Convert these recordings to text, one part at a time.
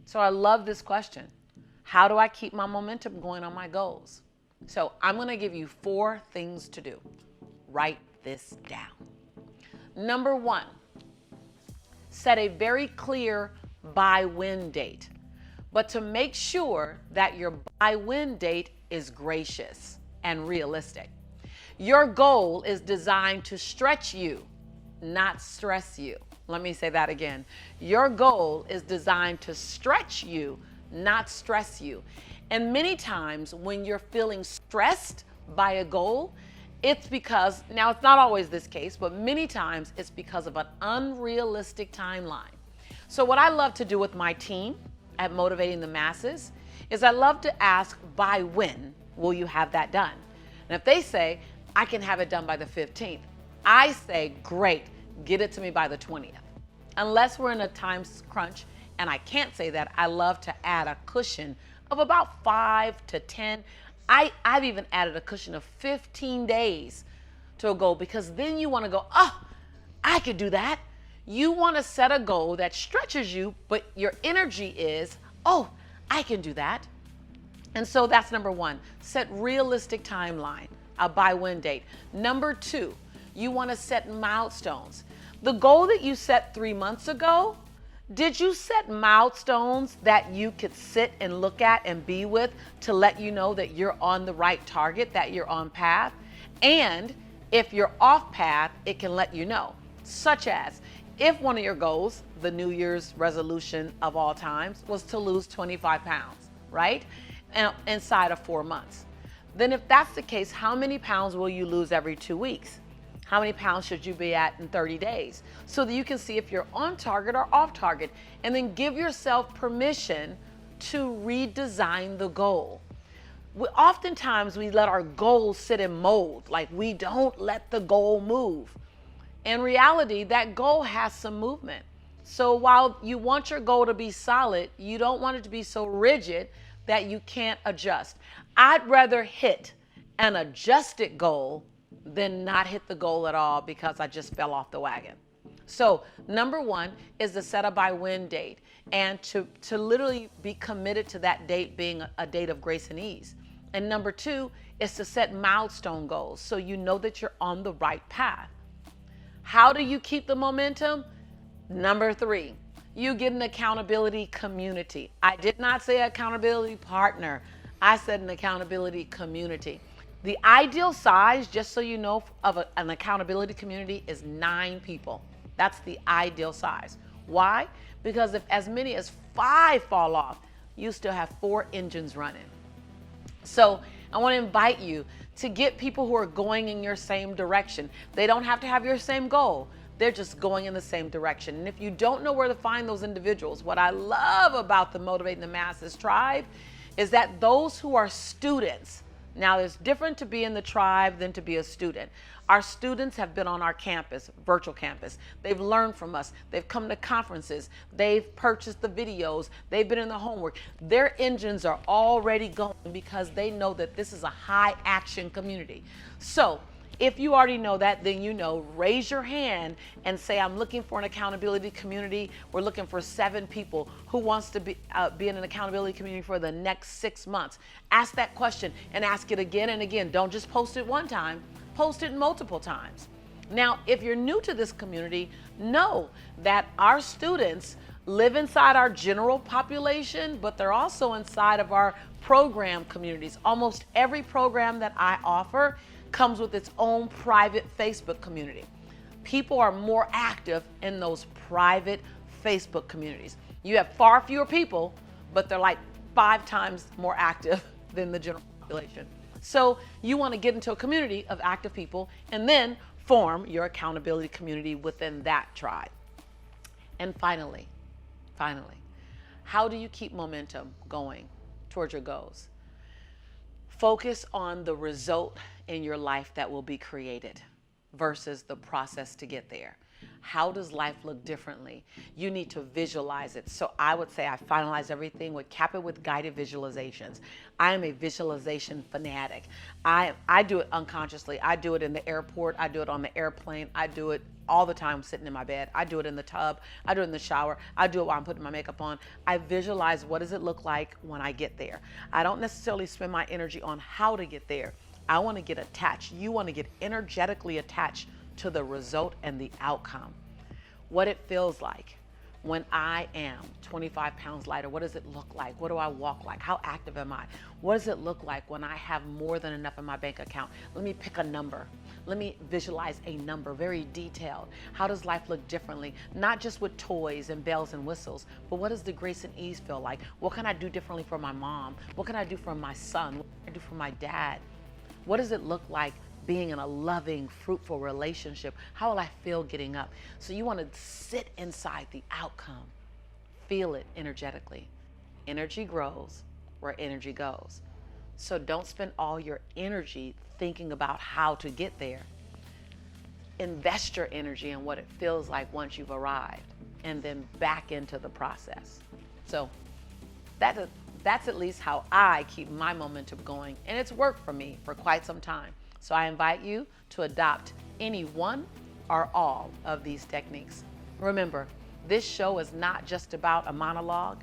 So I love this question. How do I keep my momentum going on my goals? So I'm going to give you 4 things to do. Write this down. Number 1, set a very clear buy-when date, but to make sure that your buy-when date is gracious and realistic. Your goal is designed to stretch you, not stress you. Let me say that again. Your goal is designed to stretch you, not stress you. And many times when you're feeling stressed by a goal, it's because, now it's not always this case, but many times it's because of an unrealistic timeline. So what I love to do with my team at Motivating the Masses is I love to ask, by when will you have that done? And if they say, I can have it done by the 15th, I say, great, get it to me by the 20th. Unless we're in a time crunch and I can't say that, I love to add a cushion of about 5 to 10. I've even added a cushion of 15 days to a goal, because then you want to go, oh, I could do that. You want to set a goal that stretches you, but your energy is, oh, I can do that. And so that's number 1, set realistic timeline, a buy-when date. Number 2, you want to set milestones. The goal that you set 3 months ago, did you set milestones that you could sit and look at and be with to let you know that you're on the right target, that you're on path? And if you're off path, it can let you know. Such as, if one of your goals, the New Year's resolution of all times, was to lose 25 pounds, right? Inside of 4 months. Then if that's the case, how many pounds will you lose every 2 weeks? How many pounds should you be at in 30 days? So that you can see if you're on target or off target, and then give yourself permission to redesign the goal. Oftentimes we let our goals sit in mold, like we don't let the goal move. In reality, that goal has some movement. So while you want your goal to be solid, you don't want it to be so rigid that you can't adjust. I'd rather hit an adjusted goal than not hit the goal at all because I just fell off the wagon. So number 1 is to set a buy-when date, and to literally be committed to that date being a date of grace and ease. And number 2 is to set milestone goals so you know that you're on the right path. How do you keep the momentum? Number 3, you get an accountability community. I did not say accountability partner. I said an accountability community. The ideal size, just so you know, of an accountability community is 9 people. That's the ideal size. Why? Because if as many as 5 fall off, you still have 4 engines running. So I want to invite you to get people who are going in your same direction. They don't have to have your same goal. They're just going in the same direction. And if you don't know where to find those individuals, what I love about the Motivating the Masses tribe is that those who are students, now it's different to be in the tribe than to be a student. Our students have been on our campus, virtual campus. They've learned from us. They've come to conferences. They've purchased the videos. They've been in the homework. Their engines are already going because they know that this is a high action community. So if you already know that, then you know, raise your hand and say, I'm looking for an accountability community. We're looking for 7 people who wants to be in an accountability community for the next 6 months. Ask that question and ask it again and again. Don't just post it one time, post it multiple times. Now, if you're new to this community, know that our students live inside our general population, but they're also inside of our program communities. Almost every program that I offer comes with its own private Facebook community. People are more active in those private Facebook communities. You have far fewer people, but they're like 5 times more active than the general population. So you want to get into a community of active people and then form your accountability community within that tribe. And finally, how do you keep momentum going towards your goals? Focus on the result in your life that will be created versus the process to get there. How does life look differently? You need to visualize it. So I would say I finalize everything with cap it with guided visualizations. I am a visualization fanatic. I do it unconsciously. I do it in the airport. I do it on the airplane. I do it all the time sitting in my bed. I do it in the tub. I do it in the shower. I do it while I'm putting my makeup on. I visualize what does it look like when I get there. I don't necessarily spend my energy on how to get there. I want to get attached. You want to get energetically attached to the result and the outcome. What it feels like when I am 25 pounds lighter. What does it look like? What do I walk like? How active am I? What does it look like when I have more than enough in my bank account? Let me pick a number. Let me visualize a number, very detailed. How does life look differently? Not just with toys and bells and whistles, but what does the grace and ease feel like? What can I do differently for my mom? What can I do for my son? What can I do for my dad? What does it look like being in a loving, fruitful relationship? How will I feel getting up? So you want to sit inside the outcome. Feel it energetically. Energy grows where energy goes. So don't spend all your energy thinking about how to get there. Invest your energy in what it feels like once you've arrived, and then back into the process. So that's at least how I keep my momentum going, and it's worked for me for quite some time. So I invite you to adopt any one or all of these techniques. Remember, this show is not just about a monologue.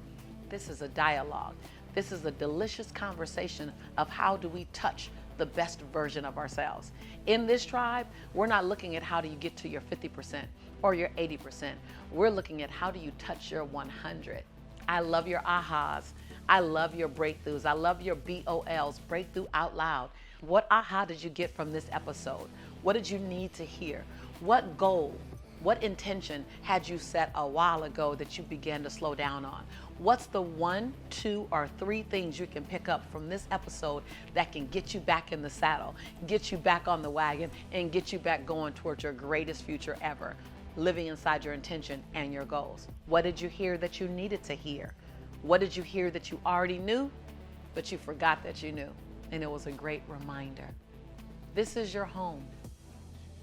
This is a dialogue. This is a delicious conversation of how do we touch the best version of ourselves. In this tribe, we're not looking at how do you get to your 50% or your 80%. We're looking at how do you touch your 100. I love your ahas. I love your breakthroughs. I love your BOLs, breakthrough out loud. What aha did you get from this episode? What did you need to hear? What goal, what intention had you set a while ago that you began to slow down on? What's the 1, 2, or 3 things you can pick up from this episode that can get you back in the saddle, get you back on the wagon, and get you back going towards your greatest future ever, living inside your intention and your goals? What did you hear that you needed to hear? What did you hear that you already knew, but you forgot that you knew? And it was a great reminder. This is your home,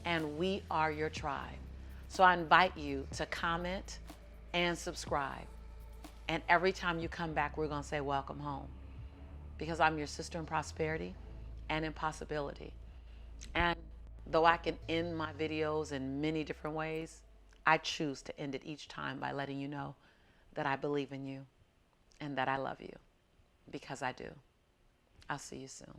and we are your tribe. So I invite you to comment and subscribe. And every time you come back, we're going to say, welcome home. Because I'm your sister in prosperity and in possibility. And though I can end my videos in many different ways, I choose to end it each time by letting you know that I believe in you and that I love you, because I do. I'll see you soon.